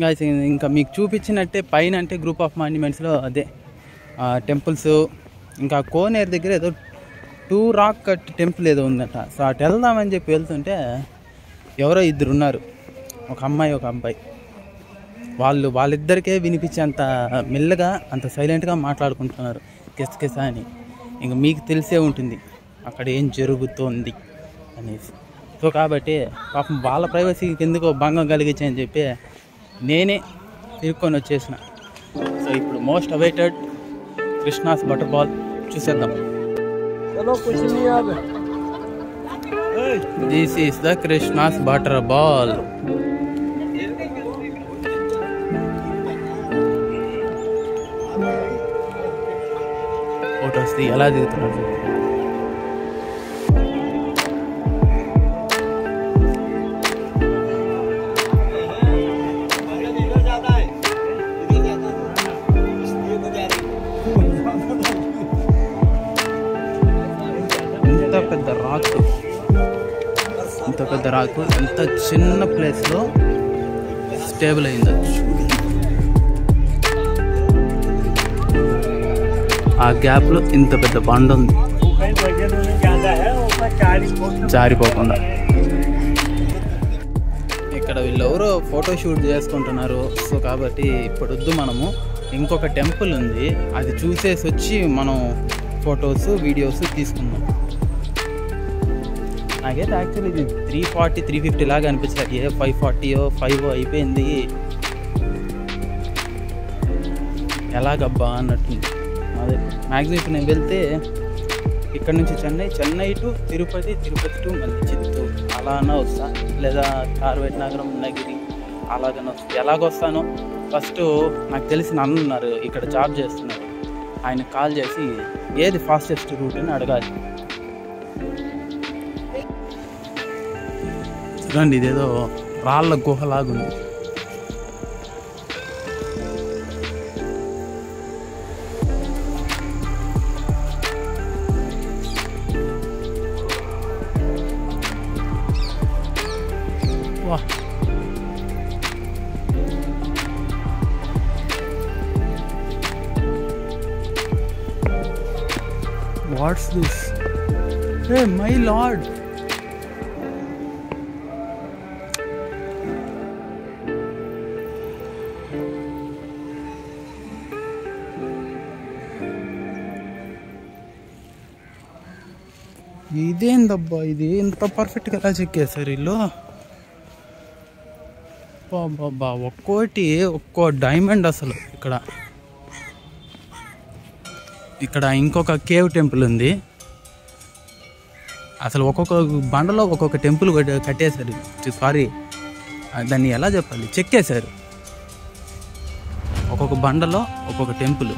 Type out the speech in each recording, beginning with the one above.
Guys ఇంకా మీకు చూపించినట్టే పైన అంటే గ్రూప్ ఆఫ్ మాన్యుమెంట్స్లో అదే టెంపుల్స్, ఇంకా కోనేరు దగ్గర ఏదో 2 రాక్ కట్ టెంపుల్ ఏదో ఉందట. సో అటు వెళ్దామని చెప్పి వెళ్తుంటే ఎవరో ఇద్దరు ఉన్నారు, ఒక అమ్మాయి ఒక అబ్బాయి. వాళ్ళిద్దరికే వినిపించేంత మెల్లగా అంత సైలెంట్గా మాట్లాడుకుంటున్నారు కిసకిస అని. ఇంక మీకు తెలిసే ఉంటుంది అక్కడ ఏం జరుగుతోంది అనేసి. సో కాబట్టి పాపం వాళ్ళ ప్రైవసీకి ఎందుకో భంగం కలిగించని చెప్పి నేనే ఇరుక్కొని వచ్చేసిన. సో ఇప్పుడు most awaited Krishna's butter ball చూసేద్దాం. This is the Krishna's butter ball. Photos ఎలా దిగుతున్నారు. ఇంత పెద్ద రాకు ఇంత చిన్న ప్లేస్లో స్టేబుల్ అయింది. ఆ గ్యాప్లో ఇంత పెద్ద బండ ఉంది, జారిపోకుండా. ఇక్కడ వీళ్ళెవరో ఫోటో షూట్ చేసుకుంటున్నారు. సో కాబట్టి ఇప్పుడు వద్దు, మనము ఇంకొక టెంపుల్ ఉంది, అది చూసేసి వచ్చి మనం ఫొటోస్ వీడియోస్ తీసుకుందాం. నాకైతే యాక్చువల్లీ ఇది 340 350 లాగా అనిపించాలి. 540 5 అయిపోయింది ఎలాగబ్బా అన్నట్టుంది. అదే మ్యాక్సిమం ఇప్పుడు నేను వెళ్తే ఇక్కడ నుంచి చెన్నై టు తిరుపతి టు మళ్ళీ చిత్తూరు అలా అన్నా వస్తా, లేదా కార్వేట్నగరం నగిరి అలాగన్నా వస్తా. ఎలాగొస్తానో ఫస్ట్ నాకు తెలిసిన అన్న ఉన్నారు ఇక్కడ జాబ్ చేస్తున్నారు, ఆయనకు కాల్ చేసి ఏది ఫాస్టెస్ట్ రూట్ అని అడగాలి. చూడండి ఇదేదో రాళ్ళ గుహలాగుంది. Wow, what's this? Hey my lord, ఇదేందబ్బా, ఇది ఇంత పర్ఫెక్ట్గా ఎలా చెక్కేశారు వీళ్ళు. బాబా ఒక్కో డైమండ్ అసలు. ఇక్కడ ఇంకొక కేవ్ టెంపుల్ ఉంది. అసలు ఒక్కొక్క బండలో ఒక్కొక్క టెంపుల్ కట్టేశారు. సారీ, దాన్ని ఎలా చెప్పాలి, చెక్కేశారు. ఒక్కొక్క బండలో ఒక్కొక్క టెంపుల్.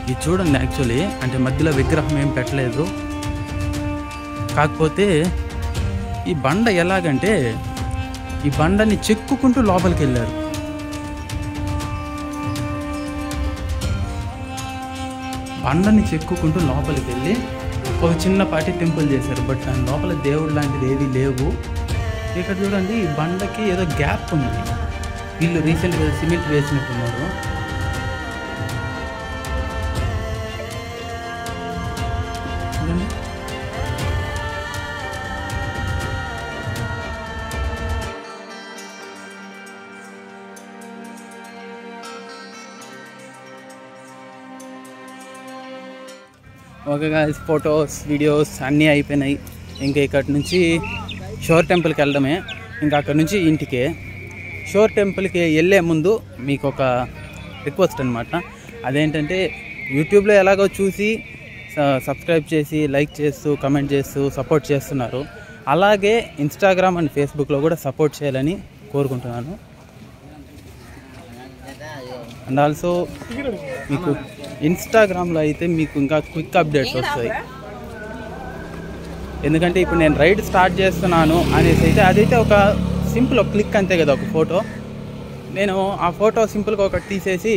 ఇది చూడండి, యాక్చువల్లీ అంటే మధ్యలో విగ్రహం ఏం పెట్టలేదు. కాకపోతే ఈ బండ ఎలాగంటే ఈ బండని చెక్కుకుంటూ లోపలికి వెళ్ళారు. బండని చెక్కుకుంటూ లోపలికి వెళ్ళి ఒక చిన్నపాటి టెంపుల్ చేశారు. బట్ దాని లోపల దేవుడు లాంటిది ఏది లేవు. ఇక్కడ చూడండి, ఈ బండకి ఏదో గ్యాప్ ఉంది. వీళ్ళు రీసెంట్గా సిమెంట్ వేసినట్టున్నారు. ఓకే గాయ్స్, ఫొటోస్ వీడియోస్ అన్నీ అయిపోయినాయి. ఇంకా ఇక్కడి నుంచి షోర్ టెంపుల్కి వెళ్ళడమే. ఇంకా అక్కడి నుంచి ఇంటికే. షోర్ టెంపుల్కి వెళ్ళే ముందు మీకు ఒక రిక్వెస్ట్ అనమాట. అదేంటంటే యూట్యూబ్లో ఎలాగో చూసి సబ్స్క్రైబ్ చేసి లైక్ చేస్తూ కమెంట్ చేస్తూ సపోర్ట్ చేస్తున్నారు. అలాగే ఇన్స్టాగ్రామ్ అండ్ ఫేస్బుక్లో కూడా సపోర్ట్ చేయాలని కోరుకుంటున్నాను. అండ్ ఆల్సో మీకు ఇన్స్టాగ్రామ్లో అయితే మీకు ఇంకా క్విక్ అప్డేట్స్ వస్తాయి. ఎందుకంటే ఇప్పుడు నేను రైడ్ స్టార్ట్ చేస్తున్నాను అనేసి అయితే అదైతే ఒక సింపుల్ ఒక క్లిక్ అంతే కదా, ఒక ఫోటో. నేను ఆ ఫోటో సింపుల్గా ఒకటి తీసేసి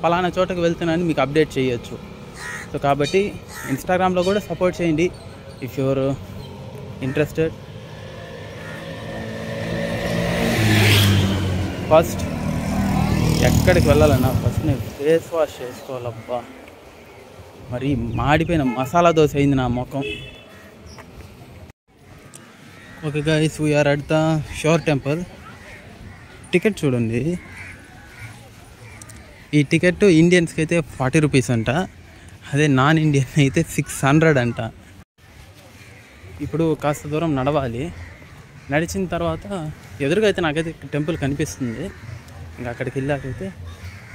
పలానా చోటకి వెళ్తున్నాను మీకు అప్డేట్ చేయొచ్చు. సో కాబట్టి ఇన్స్టాగ్రామ్లో కూడా సపోర్ట్ చేయండి ఇఫ్ యూర్ ఇంట్రెస్టెడ్. ఫస్ట్ ఎక్కడికి వెళ్ళాలన్నా ఫస్ట్ నేను ఫేస్ వాష్ చేసుకోవాలబ్బా. మరి మాడిపోయిన మసాలా దోశ అయింది నా ముఖం. Okay guys, we are at the Shore Temple. Ticket చూడండి. ఈ టికెట్ ఇండియన్స్కి అయితే 40 రూపీస్ అంట, అదే నాన్ ఇండియన్ అయితే 600 అంట. ఇప్పుడు కాస్త దూరం నడవాలి. నడిచిన తర్వాత ఎదురుగా అయితే నాకైతే టెంపుల్ కనిపిస్తుంది. ఇంకా అక్కడికి వెళ్ళాకైతే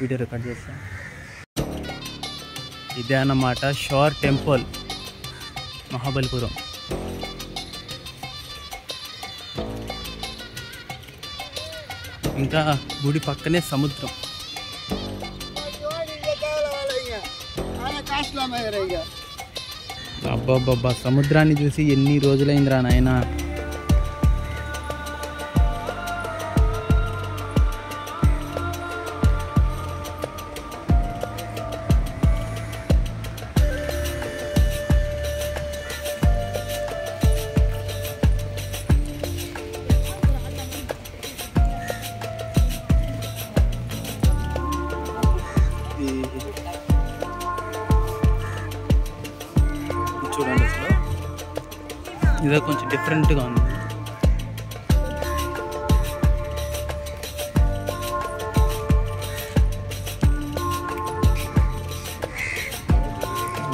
వీడియో రికార్డ్ చేస్తాను. ఇదే అన్నమాట షోర్ టెంపుల్, మహాబలిపురం. ఇంకా గుడి పక్కనే సముద్రం. అబ్బాబ్బా, సముద్రాన్ని చూసి ఎన్ని రోజులైందిరా నాయనా. చూడండి అసలు ఇదో కొంచెం డిఫరెంట్గా ఉంది.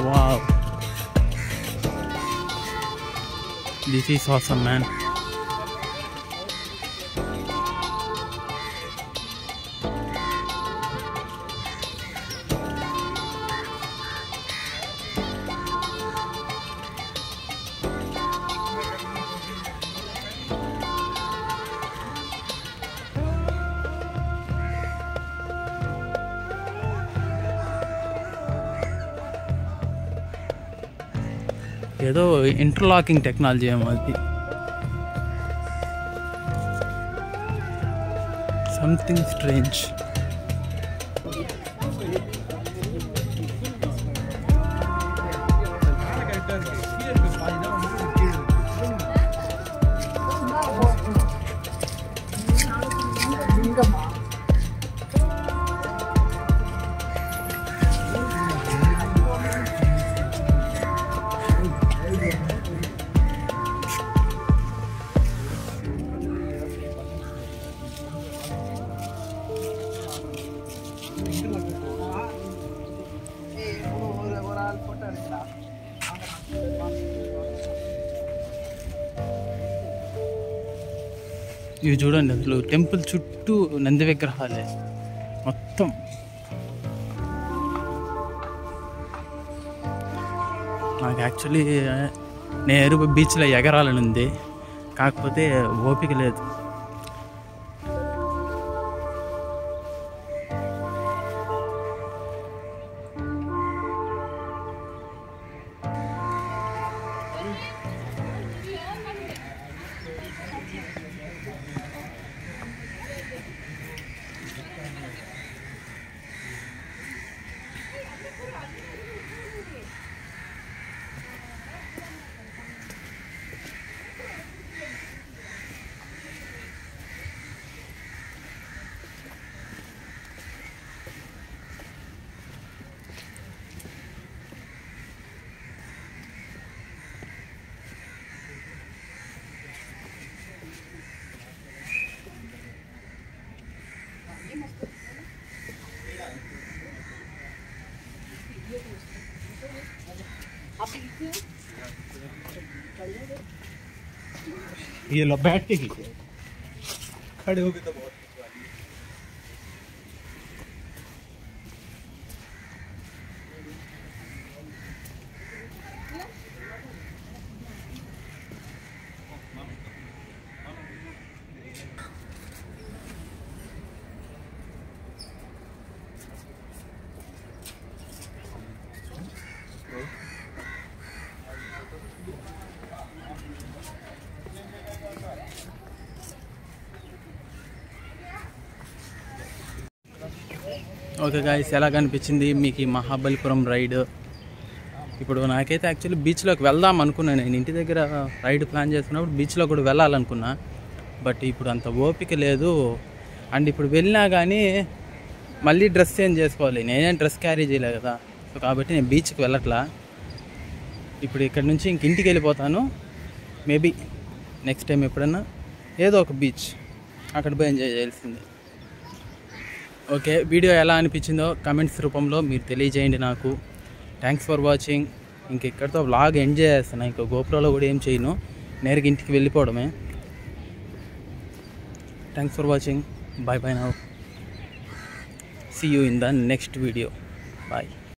Wow, this is awesome man. ఏదో ఇంటర్లాకింగ్ టెక్నాలజీ ఏమో అది, సంథింగ్ స్ట్రేంజ్. ఇవి చూడండి అసలు టెంపుల్ చుట్టూ నంది విగ్రహాలే మొత్తం. నాకు యాక్చువల్లీ నేరు బీచ్లో ఎగరాలని ఉంది, కాకపోతే ఓపిక లేదు. ये लो बैठ के खींचे, खड़े हो गए तो बहुत ఓకే గాయ్స్, ఎలా కనిపించింది మీకు ఈ మహాబలిపురం రైడ్? ఇప్పుడు నాకైతే యాక్చువల్లీ బీచ్లోకి వెళ్దాం అనుకున్నాను. నేను ఇంటి దగ్గర రైడ్ ప్లాన్ చేసుకున్నప్పుడు బీచ్లో కూడా వెళ్ళాలనుకున్నా, బట్ ఇప్పుడు అంత ఓపిక లేదు. అండ్ ఇప్పుడు వెళ్ళినా కానీ మళ్ళీ డ్రెస్ చేంజ్ చేసుకోవాలి, నేనేం డ్రెస్ క్యారీ చేయలేదు కదా. సో కాబట్టి నేను బీచ్కి వెళ్ళట్లా. ఇప్పుడు ఇక్కడ నుంచి ఇంక ఇంటికి వెళ్ళిపోతాను. మేబీ నెక్స్ట్ టైం ఎప్పుడన్నా ఏదో ఒక బీచ్ అక్కడ పోయి ఎంజాయ్ చేయాల్సిందే. ఓకే, వీడియో ఎలా అనిపించిందో కమెంట్స్ రూపంలో మీరు తెలియజేయండి నాకు. Thanks for watching. ఇంక ఇక్కడితో వ్లాగ్ ఎంజాయ్ చేస్తున్నా. ఇంకా గోప్రోలో కూడా ఏం చేయను, నేరుగా ఇంటికి వెళ్ళిపోవడమే. Thanks for watching. Bye bye now. See you in the next video. Bye.